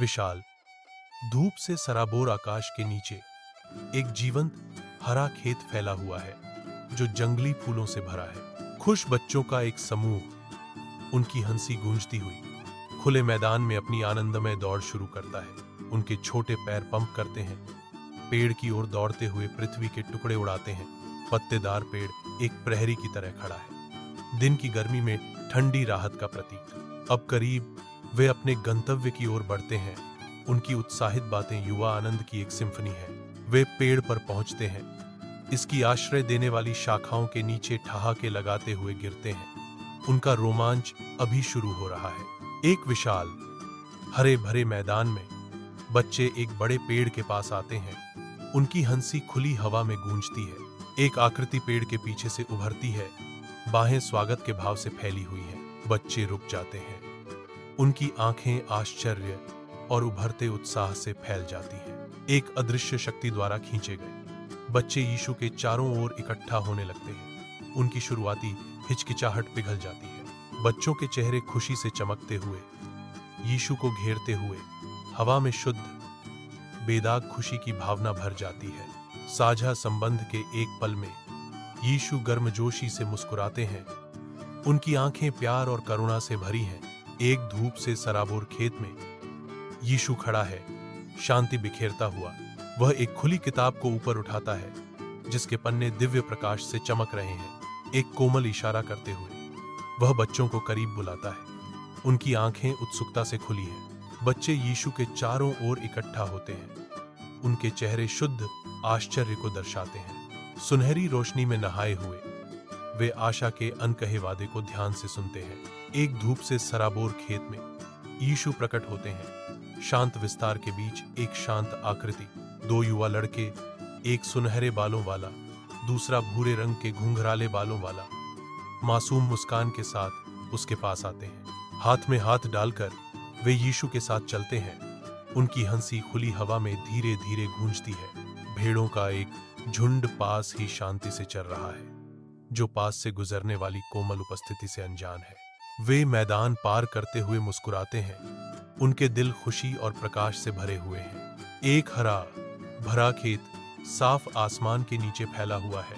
विशाल, धूप से सराबोर आकाश के नीचे एक जीवंत हरा खेत फैला हुआ है जो जंगली फूलों से भरा है। खुश बच्चों का एक समूह, उनकी हंसी गूंजती हुई खुले मैदान में अपनी आनंदमय दौड़ शुरू करता है। उनके छोटे पैर पंप करते हैं, पेड़ की ओर दौड़ते हुए पृथ्वी के टुकड़े उड़ाते हैं। पत्तेदार पेड़ एक प्रहरी की तरह खड़ा है, दिन की गर्मी में ठंडी राहत का प्रतीक। अब करीब वे अपने गंतव्य की ओर बढ़ते हैं। उनकी उत्साहित बातें युवा आनंद की एक सिम्फनी है। वे पेड़ पर पहुंचते हैं, इसकी आश्रय देने वाली शाखाओं के नीचे ठहाके लगाते हुए गिरते हैं। उनका रोमांच अभी शुरू हो रहा है। एक विशाल हरे भरे मैदान में बच्चे एक बड़े पेड़ के पास आते हैं। उनकी हंसी खुली हवा में गूंजती है। एक आकृति पेड़ के पीछे से उभरती है, बाहें स्वागत के भाव से फैली हुई हैं। बच्चे रुक जाते हैं, उनकी आंखें आश्चर्य और उभरते उत्साह से फैल जाती हैं। एक अदृश्य शक्ति द्वारा खींचे गए बच्चे यीशु के चारों ओर इकट्ठा होने लगते हैं। उनकी शुरुआती हिचकिचाहट पिघल जाती है। बच्चों के चेहरे खुशी से चमकते हुए यीशु को घेरते हुए हवा में शुद्ध बेदाग खुशी की भावना भर जाती है। साझा संबंध के एक पल में यीशु गर्मजोशी से मुस्कुराते हैं। उनकी आंखें प्यार और करुणा से भरी हैं। एक धूप से सराबोर खेत में यीशु खड़ा है, शांति बिखेरता हुआ। वह एक खुली किताब को ऊपर उठाता है जिसके पन्ने दिव्य प्रकाश से चमक रहे हैं। एक कोमल इशारा करते हुए वह बच्चों को करीब बुलाता है। उनकी आंखें उत्सुकता से खुली हैं। बच्चे यीशु के चारों ओर इकट्ठा होते हैं। उनके चेहरे शुद्ध आश्चर्य को दर्शाते हैं। सुनहरी रोशनी में नहाए हुए वे आशा के अनकहे वादे को ध्यान से सुनते हैं। एक धूप से सराबोर खेत में यीशु प्रकट होते हैं। शांत विस्तार के बीच एक शांत आकृति, दो युवा लड़के, एक सुनहरे बालों वाला, दूसरा भूरे रंग के घुंघराले बालों वाला, मासूम मुस्कान के साथ उसके पास आते हैं। हाथ में हाथ डालकर वे यीशु के साथ चलते हैं। उनकी हंसी खुली हवा में धीरे धीरे गूंजती है। भेड़ों का एक झुंड पास ही शांति से चल रहा है, जो पास से गुजरने वाली कोमल उपस्थिति से अनजान है। वे मैदान पार करते हुए मुस्कुराते हैं। उनके दिल खुशी और प्रकाश से भरे हुए हैं। एक हरा भरा खेत साफ आसमान के नीचे फैला हुआ है,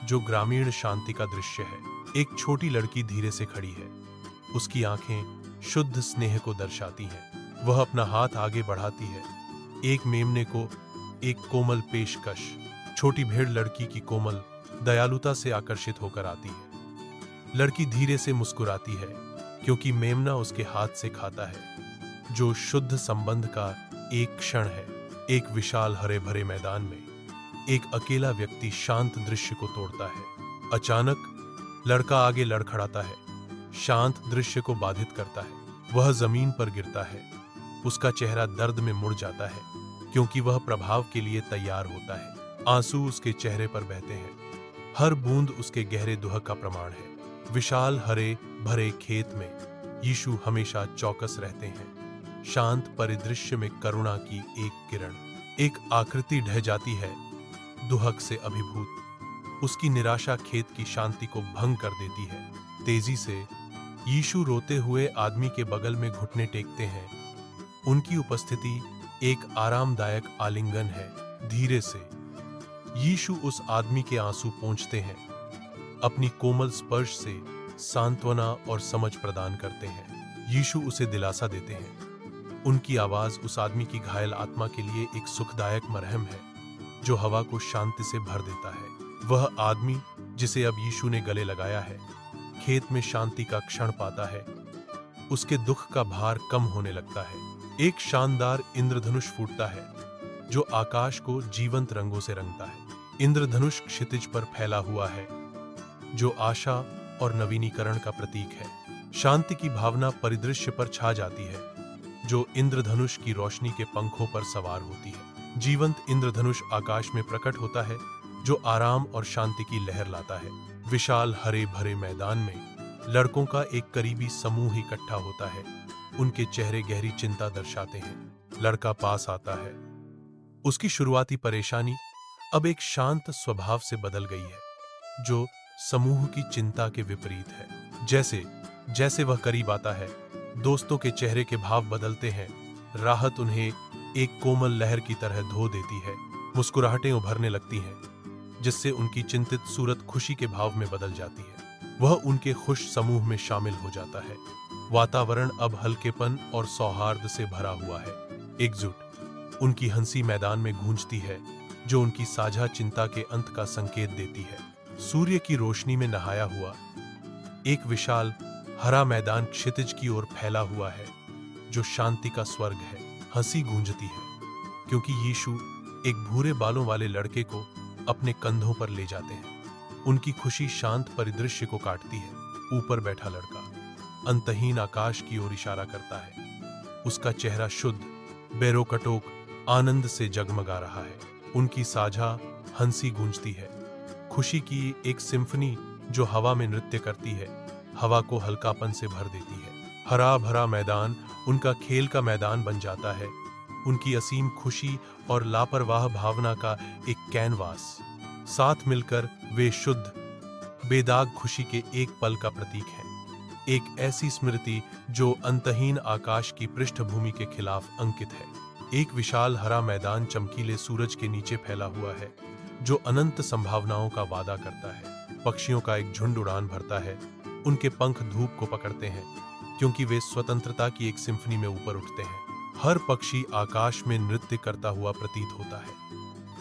जो ग्रामीण शांति का दृश्य है। एक छोटी लड़की धीरे से खड़ी है। उसकी आंखें शुद्ध स्नेह को दर्शाती हैं। वह अपना हाथ आगे बढ़ाती है। एक मेमने को एक कोमल पेशकश। छोटी भेड़ लड़की की कोमल दयालुता से आकर्षित होकर आती है। लड़की धीरे से मुस्कुराती है क्योंकि मेमना उसके हाथ से खाता है, जो शुद्ध संबंध का एक क्षण है। एक विशाल हरे भरे मैदान में एक अकेला व्यक्ति शांत दृश्य को तोड़ता है। अचानक लड़का आगे लड़खड़ाता है, शांत दृश्य को बाधित करता है। वह जमीन पर गिरता है। उसका चेहरा दर्द में मुड़ जाता है क्योंकि वह प्रभाव के लिए तैयार होता है। आंसू उसके चेहरे पर बहते हैं। हर बूंद उसके गहरे दुख का प्रमाण है। विशाल हरे भरे खेत में यीशु हमेशा चौकस रहते हैं। शांत परिदृश्य में करुणा की एक किरण। एक आकृति ढह जाती है, दुहक से अभिभूत। उसकी निराशा खेत की शांति को भंग कर देती है। तेजी से यीशु रोते हुए आदमी के बगल में घुटने टेकते हैं। उनकी उपस्थिति एक आरामदायक आलिंगन है। धीरे से यीशु उस आदमी के आंसू पोंछते हैं। अपनी कोमल स्पर्श से सांत्वना और समझ प्रदान करते हैं। यीशु उसे दिलासा देते हैं। उनकी आवाज उस आदमी की घायल आत्मा के लिए एक सुखदायक मरहम है, जो हवा को शांति से भर देता है। वह आदमी जिसे अब यीशु ने गले लगाया है, खेत में शांति का क्षण पाता है। उसके दुख का भार कम होने लगता है। एक शानदार इंद्रधनुष फूटता है, जो आकाश को जीवंत रंगों से रंगता है। इंद्रधनुष क्षितिज पर फैला हुआ है, जो आशा और नवीनीकरण का प्रतीक है। शांति की भावना परिदृश्य पर छा जाती है, जो इंद्रधनुष की रोशनी के पंखों पर सवार होती है। जीवंत इंद्रधनुष आकाश में प्रकट होता है, जो आराम और शांति की लहर लाता है। विशाल हरे भरे मैदान में लड़कों का एक करीबी समूह इकट्ठा होता है। उनके चेहरे गहरी चिंता दर्शाते हैं। लड़का पास आता है। उसकी शुरुआती परेशानी अब एक शांत स्वभाव से बदल गई है, जो समूह की चिंता के विपरीत है। जैसे जैसे वह करीब आता है, दोस्तों के चेहरे के भाव बदलते हैं। राहत उन्हें एक कोमल लहर की तरह धो देती है। मुस्कुराहटें उभरने लगती हैं, जिससे उनकी चिंतित सूरत खुशी के भाव में बदल जाती है। वह उनके खुश समूह में शामिल हो जाता है। वातावरण अब हल्केपन और सौहार्द से भरा हुआ है। एकजुट उनकी हंसी मैदान में गूंजती है, जो उनकी साझा चिंता के अंत का संकेत देती है। सूर्य की रोशनी में नहाया हुआ एक विशाल हरा मैदान क्षितिज की ओर फैला हुआ है, जो शांति का स्वर्ग है। हंसी गूंजती है, क्योंकि यीशु एक भूरे बालों वाले लड़के को अपने कंधों पर ले जाते हैं। उनकी खुशी शांत परिदृश्य को काटती है। ऊपर बैठा लड़का अंतहीन आकाश की ओर इशारा करता है। उसका चेहरा शुद्ध, बेरोकटोक आनंद से जगमगा रहा है। उनकी साझा हंसी गूंजती है, खुशी की एक सिम्फनी जो हवा में नृत्य करती है, हवा को हल्कापन से भर देती है। हरा भरा मैदान उनका खेल का मैदान बन जाता है, उनकी असीम खुशी और लापरवाह भावना का एक कैनवास। साथ मिलकर वे शुद्ध, बेदाग खुशी के एक पल का प्रतीक हैं। एक ऐसी स्मृति जो अंतहीन आकाश की पृष्ठभूमि के खिलाफ अंकित है। एक विशाल हरा मैदान चमकीले सूरज के नीचे फैला हुआ है, जो अनंत संभावनाओं का वादा करता है। पक्षियों का एक झुंड उड़ान भरता है। उनके पंख धूप को पकड़ते हैं, क्योंकि वे स्वतंत्रता की एक सिम्फनी में ऊपर उठते हैं। हर पक्षी आकाश में नृत्य करता हुआ प्रतीत होता है।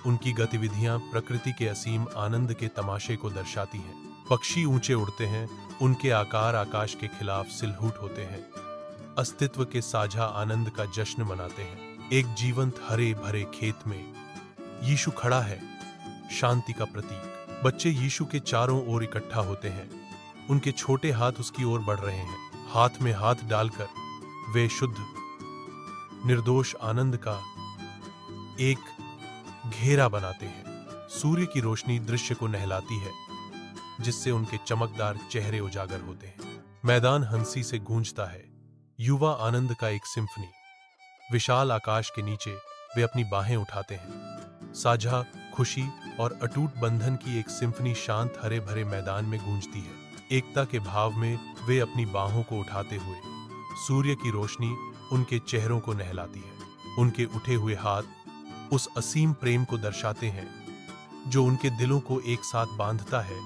उनकी गतिविधियां प्रकृति के असीम आनंद के तमाशे को दर्शाती हैं। पक्षी ऊंचे उड़ते हैं, उनके आकार आकाश के खिलाफ सिलहूट होते हैं, अस्तित्व के साझा आनंद का जश्न मनाते हैं। एक जीवंत हरे भरे खेत में यीशु खड़ा है, शांति का प्रतीक। बच्चे यीशु के चारों ओर इकट्ठा होते हैं। उनके छोटे हाथ उसकी ओर बढ़ रहे हैं। हाथ में हाथ डालकर वे शुद्ध, निर्दोष आनंद का एक घेरा बनाते हैं। सूर्य की रोशनी दृश्य को नहलाती है, जिससे उनके चमकदार चेहरे उजागर होते हैं। मैदान हंसी से गूंजता है, युवा आनंद का एक सिम्फनी। विशाल आकाश के नीचे वे अपनी बाहें उठाते हैं। साझा खुशी और अटूट बंधन की एक सिम्फनी शांत हरे भरे मैदान में गूंजती है। एकता के भाव में वे अपनी बाहों को उठाते हुए सूर्य की रोशनी उनके चेहरों को नहलाती है। उनके उठे हुए हाथ उस असीम प्रेम को दर्शाते हैं, जो उनके दिलों को एक साथ बांधता है,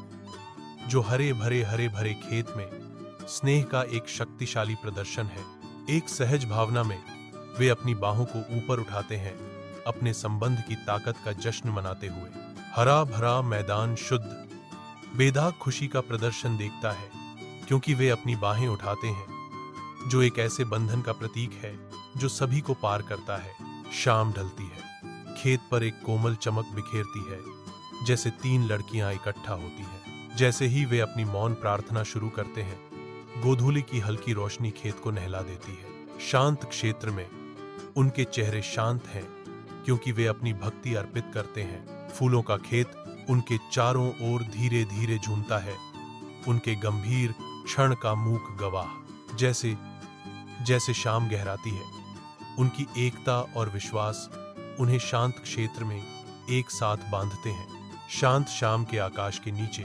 जो हरे भरे खेत में स्नेह का एक शक्तिशाली प्रदर्शन है। एक सहज भावना में वे अपनी बाहों को ऊपर उठाते हैं, अपने संबंध की ताकत का जश्न मनाते हुए। हरा भरा मैदान शुद्ध, बेदाग खुशी का प्रदर्शन देखता है, क्योंकि वे अपनी बाहें उठाते हैं, जो एक ऐसे बंधन का प्रतीक है जो सभी को पार करता है। शाम ढलती है, खेत पर एक कोमल चमक बिखेरती है, जैसे 3 लड़कियां इकट्ठा होती हैं। जैसे ही वे अपनी मौन प्रार्थना शुरू करते हैं, गोधूली की हल्की रोशनी खेत को नहला देती है। शांत क्षेत्र में उनके चेहरे शांत हैं, क्योंकि वे अपनी भक्ति अर्पित करते हैं। फूलों का खेत उनके चारों ओर धीरे धीरे झूमता है, उनके गंभीर क्षण का मूक गवाह। जैसे जैसे शाम गहराती है, उनकी एकता और विश्वास उन्हें शांत क्षेत्र में एक साथ बांधते हैं। शांत शाम के आकाश के नीचे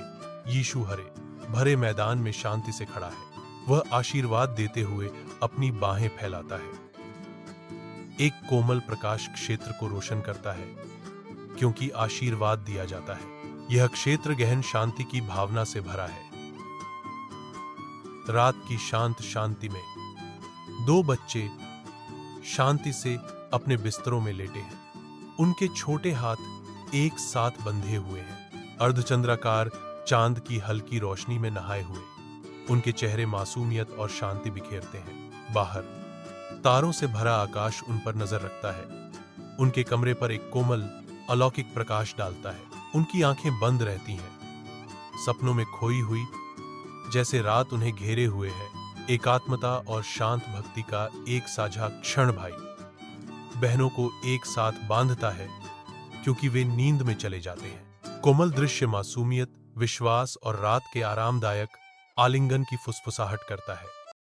यीशु हरे भरे मैदान में शांति से खड़ा है। वह आशीर्वाद देते हुए अपनी बाहें फैलाता है। एक कोमल प्रकाश क्षेत्र को रोशन करता है, क्योंकि आशीर्वाद दिया जाता है। यह क्षेत्र गहन शांति की भावना से भरा है। रात की शांत शांति में 2 बच्चे शांति से अपने बिस्तरों में लेटे हैं। उनके छोटे हाथ एक साथ बंधे हुए हैं, अर्धचंद्राकार चांद की हल्की रोशनी में नहाए हुए। उनके चेहरे मासूमियत और शांति बिखेरते हैं। बाहर तारों से भरा आकाश उन पर नजर रखता है। उनके कमरे पर एक कोमल अलौकिक प्रकाश डालता है। उनकी आंखें बंद रहती हैं, सपनों में खोई हुई, जैसे रात उन्हें घेरे हुए है। एकात्मता और शांत भक्ति का एक साझा क्षण भाई बहनों को एक साथ बांधता है, क्योंकि वे नींद में चले जाते हैं। कोमल दृश्य मासूमियत, विश्वास और रात के आरामदायक आलिंगन की फुसफुसाहट करता है।